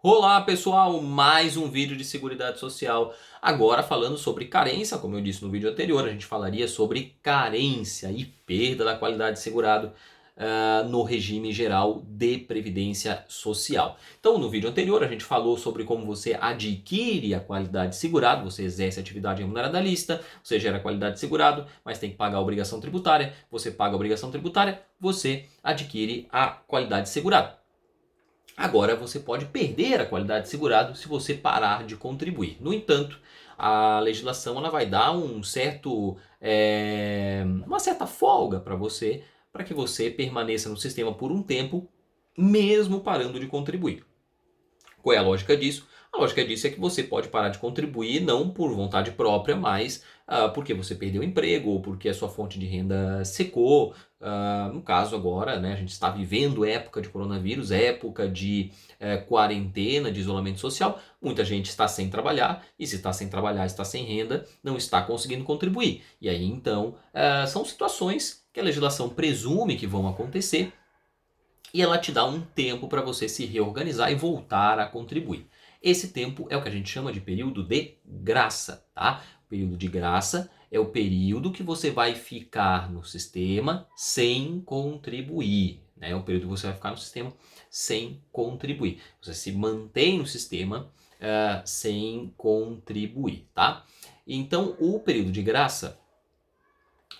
Olá pessoal, mais um vídeo de Seguridade Social. Agora falando sobre carência, como eu disse no vídeo anterior, a gente falaria sobre carência e perda da qualidade de segurado no regime geral de previdência social. Então no vídeo anterior a gente falou sobre como você adquire a qualidade de segurado, você exerce atividade remunerada lista, você gera qualidade de segurado, mas tem que pagar a obrigação tributária, você paga a obrigação tributária, você adquire a qualidade de segurado. Agora você pode perder a qualidade de segurado se você parar de contribuir. No entanto, a legislação ela vai dar uma certa folga para que você permaneça no sistema por um tempo, mesmo parando de contribuir. Qual é a lógica disso? A lógica disso é que você pode parar de contribuir não por vontade própria, mas porque você perdeu o emprego ou porque a sua fonte de renda secou. No caso agora, né, a gente está vivendo época de coronavírus, época de quarentena, de isolamento social. Muita gente está sem trabalhar e se está sem trabalhar, está sem renda, não está conseguindo contribuir. E aí então são situações que a legislação presume que vão acontecer e ela te dá um tempo para você se reorganizar e voltar a contribuir. Esse tempo é o que a gente chama de período de graça, tá? O período de graça é o período que você vai ficar no sistema sem contribuir, né? É o período que você vai ficar no sistema sem contribuir. Você se mantém no sistema sem contribuir, tá? Então, o período de graça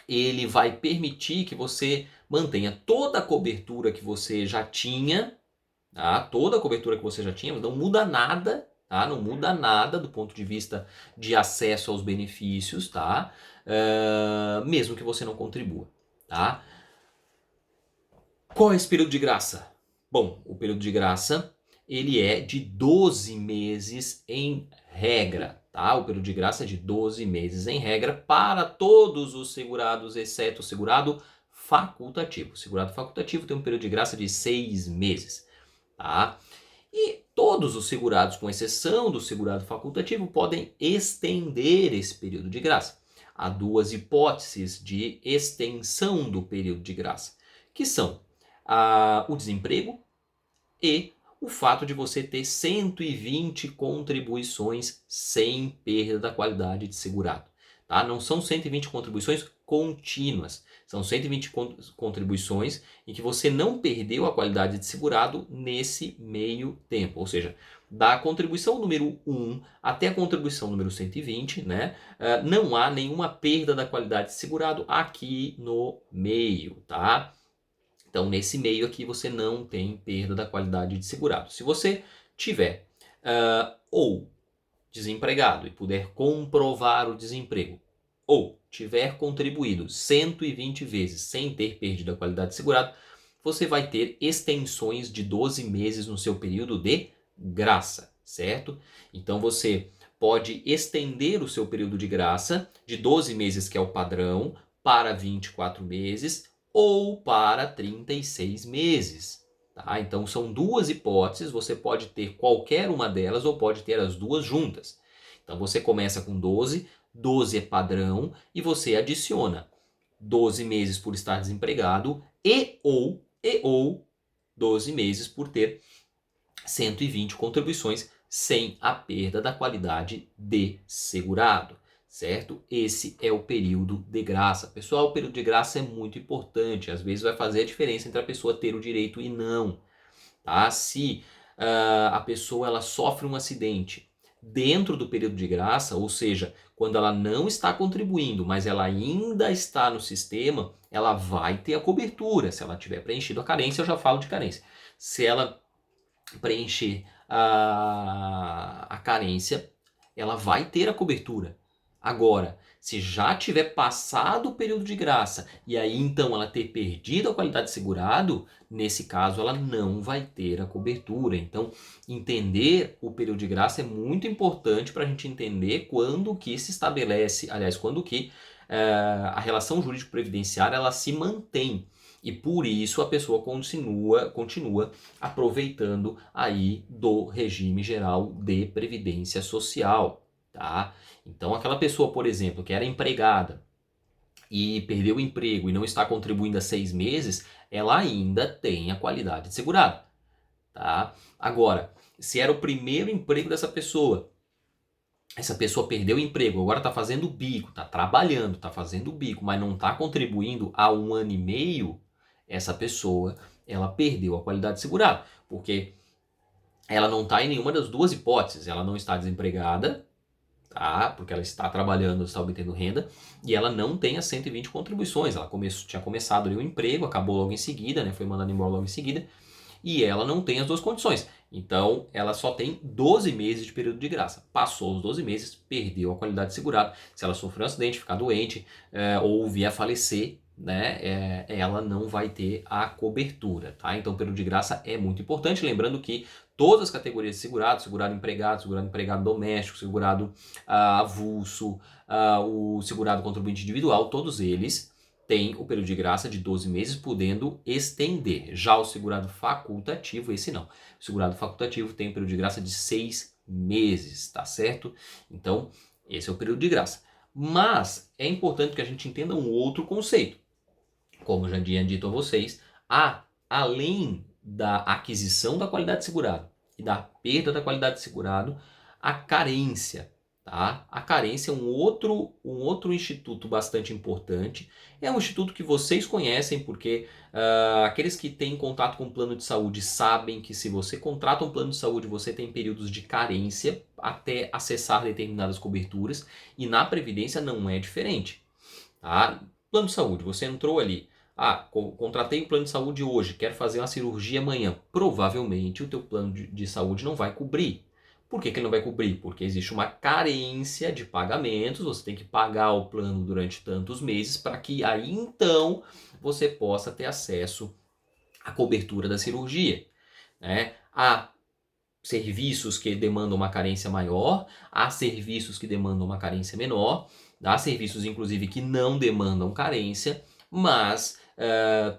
ele vai permitir que você mantenha toda a cobertura que você já tinha, tá? Toda a cobertura que você já tinha, não muda nada, tá? Não muda nada do ponto de vista de acesso aos benefícios, tá? Mesmo que você não contribua, tá? Qual é esse período de graça? Bom, o período de graça ele é de 12 meses em regra, tá? O período de graça é de 12 meses em regra para todos os segurados, exceto o segurado facultativo. O segurado facultativo tem um período de graça de 6 meses, tá? E todos os segurados, com exceção do segurado facultativo, podem estender esse período de graça. Há duas hipóteses de extensão do período de graça, que são o desemprego e o fato de você ter 120 contribuições sem perda da qualidade de segurado. Tá? Não são 120 contribuições contínuas, são 120 contribuições em que você não perdeu a qualidade de segurado nesse meio tempo. Ou seja, da contribuição número 1 até a contribuição número 120, né, não há nenhuma perda da qualidade de segurado aqui no meio. Tá? Então, nesse meio aqui, você não tem perda da qualidade de segurado. Se você tiver ou desempregado e puder comprovar o desemprego, ou tiver contribuído 120 vezes sem ter perdido a qualidade de segurado, você vai ter extensões de 12 meses no seu período de graça, certo? Então, você pode estender o seu período de graça de 12 meses, que é o padrão, para 24 meses, ou para 36 meses. Tá? Então são duas hipóteses, você pode ter qualquer uma delas ou pode ter as duas juntas. Então você começa com 12, 12 é padrão e você adiciona 12 meses por estar desempregado e ou 12 meses por ter 120 contribuições sem a perda da qualidade de segurado, certo? Esse é o período de graça. Pessoal, o período de graça é muito importante. Às vezes vai fazer a diferença entre a pessoa ter o direito e não. Tá? Se a pessoa ela sofre um acidente dentro do período de graça, ou seja, quando ela não está contribuindo, mas ela ainda está no sistema, ela vai ter a cobertura. Se ela tiver preenchido a carência, eu já falo de carência. Se ela preencher a carência, ela vai ter a cobertura. Agora, se já tiver passado o período de graça e aí então ela ter perdido a qualidade de segurado, nesse caso ela não vai ter a cobertura. Então, entender o período de graça é muito importante para a gente entender quando que se estabelece, aliás, quando que a relação jurídico-previdenciária ela se mantém. E por isso a pessoa continua aproveitando aí do regime geral de previdência social, tá? Então aquela pessoa, por exemplo, que era empregada e perdeu o emprego e não está contribuindo há 6 meses, ela ainda tem a qualidade de segurado, tá? Agora, se era o primeiro emprego dessa pessoa. Essa pessoa perdeu o emprego, agora está fazendo bico, está trabalhando, está fazendo bico, mas não está contribuindo há 1 ano e meio, essa pessoa, ela perdeu a qualidade de segurado, porque ela não está em nenhuma das duas hipóteses, ela não está desempregada, tá? Porque ela está trabalhando, está obtendo renda, e ela não tem as 120 contribuições, ela tinha começado ali um emprego, acabou logo em seguida, né? Foi mandada embora logo em seguida, e ela não tem as duas condições. Então, ela só tem 12 meses de período de graça. Passou os 12 meses, perdeu a qualidade de segurado. Se ela sofrer um acidente, ficar doente ou vier a falecer, né, ela não vai ter a cobertura, tá? Então, o período de graça é muito importante. Lembrando que todas as categorias de segurado, segurado empregado doméstico, segurado avulso, o segurado contribuinte individual, todos eles tem o período de graça de 12 meses, podendo estender. Já o segurado facultativo, esse não. O segurado facultativo tem um período de graça de 6 meses, tá certo? Então, esse é o período de graça. Mas é importante que a gente entenda um outro conceito. Como eu já tinha dito a vocês, além da aquisição da qualidade de segurado e da perda da qualidade de segurado, a carência. Tá? A carência é um outro instituto bastante importante. É um instituto que vocês conhecem, porque aqueles que têm contato com o plano de saúde sabem que se você contrata um plano de saúde, você tem períodos de carência até acessar determinadas coberturas, e na Previdência não é diferente. Tá? Plano de saúde, você entrou ali. Contratei o plano de saúde hoje, quero fazer uma cirurgia amanhã. Provavelmente o teu plano de saúde não vai cobrir. Por que ele não vai cobrir? Porque existe uma carência de pagamentos, você tem que pagar o plano durante tantos meses para que aí então você possa ter acesso à cobertura da cirurgia. Né? Há serviços que demandam uma carência maior, há serviços que demandam uma carência menor, há serviços inclusive que não demandam carência, mas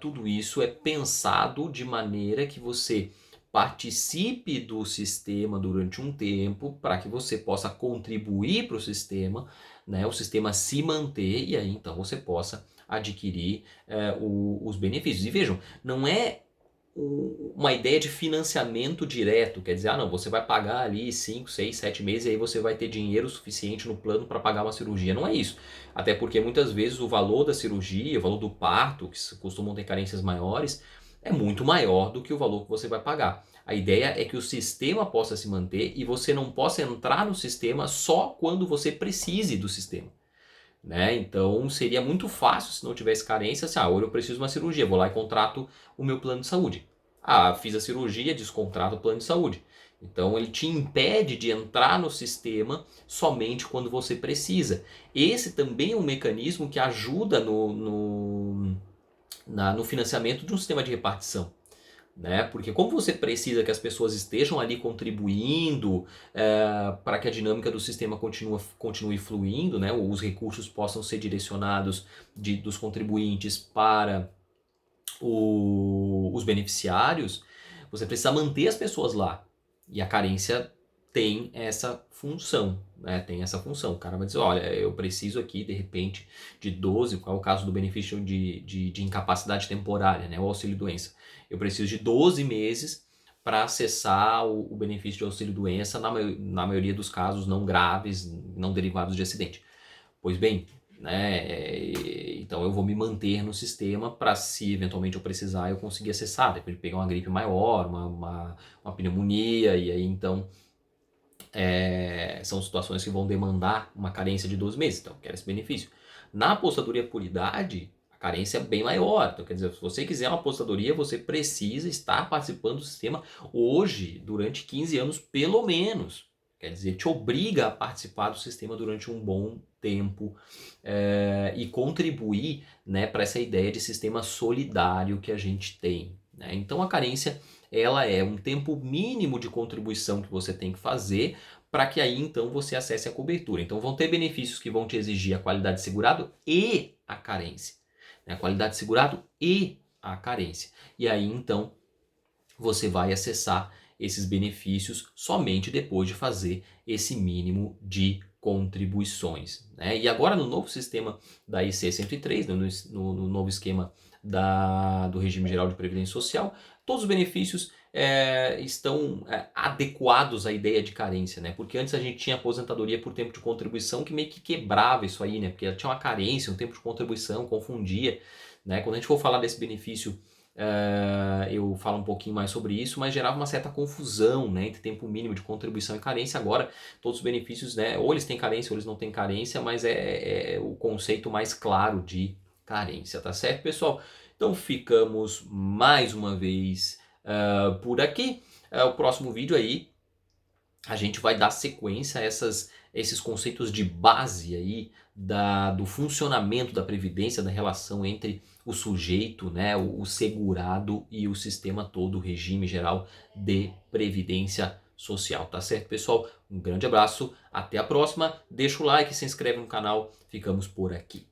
tudo isso é pensado de maneira que você participe do sistema durante um tempo para que você possa contribuir para o sistema, né, o sistema se manter, e aí então você possa adquirir os benefícios. E vejam, não é uma ideia de financiamento direto, quer dizer, não, você vai pagar ali 5, 6, 7 meses e aí você vai ter dinheiro suficiente no plano para pagar uma cirurgia. Não é isso. Até porque muitas vezes o valor da cirurgia, o valor do parto, que costumam ter carências maiores, é muito maior do que o valor que você vai pagar. A ideia é que o sistema possa se manter e você não possa entrar no sistema só quando você precise do sistema. Né? Então seria muito fácil se não tivesse carência, assim, hoje eu preciso de uma cirurgia, vou lá e contrato o meu plano de saúde. Fiz a cirurgia, descontrato o plano de saúde. Então ele te impede de entrar no sistema somente quando você precisa. Esse também é um mecanismo que ajuda no financiamento de um sistema de repartição. Né? Porque como você precisa que as pessoas estejam ali contribuindo para que a dinâmica do sistema continue fluindo, né? Os recursos possam ser direcionados dos contribuintes para os beneficiários, você precisa manter as pessoas lá. E a carência tem essa função, né? Tem essa função. O cara vai dizer, olha, eu preciso aqui, de repente, de 12, qual é o caso do benefício de incapacidade temporária, né? O auxílio-doença. Eu preciso de 12 meses para acessar o benefício de auxílio-doença, na maioria dos casos não graves, não derivados de acidente. Pois bem, né? Então eu vou me manter no sistema para, se eventualmente eu precisar, eu conseguir acessar, depois de pegar uma gripe maior, uma pneumonia, e aí então são situações que vão demandar uma carência de 12 meses, então eu quero esse benefício. Na apostadoria por idade, a carência é bem maior, então quer dizer, se você quiser uma apostadoria, você precisa estar participando do sistema hoje, durante 15 anos pelo menos. Quer dizer, te obriga a participar do sistema durante um bom tempo e contribuir, né, para essa ideia de sistema solidário que a gente tem. Né? Então a carência, ela é um tempo mínimo de contribuição que você tem que fazer para que aí então você acesse a cobertura. Então vão ter benefícios que vão te exigir a qualidade de segurado e a carência. Né? A qualidade de segurado e a carência. E aí então você vai acessar esses benefícios somente depois de fazer esse mínimo de contribuições. Né? E agora no novo sistema da IC 103, no novo esquema do regime geral de previdência social, todos os benefícios estão adequados à ideia de carência, né? Porque antes a gente tinha aposentadoria por tempo de contribuição que meio que quebrava isso aí, né? Porque tinha uma carência, um tempo de contribuição, confundia, né? Quando a gente for falar desse benefício, eu falo um pouquinho mais sobre isso, mas gerava uma certa confusão, né, entre tempo mínimo de contribuição e carência. Agora, todos os benefícios, né, ou eles têm carência ou eles não têm carência, mas é o conceito mais claro de carência, tá certo, pessoal? Então ficamos mais uma vez por aqui. O próximo vídeo aí a gente vai dar sequência a esses conceitos de base aí do funcionamento da Previdência, da relação entre o sujeito, né, o segurado e o sistema todo, o regime geral de Previdência Social. Tá certo, pessoal? Um grande abraço, até a próxima. Deixa o like, se inscreve no canal. Ficamos por aqui.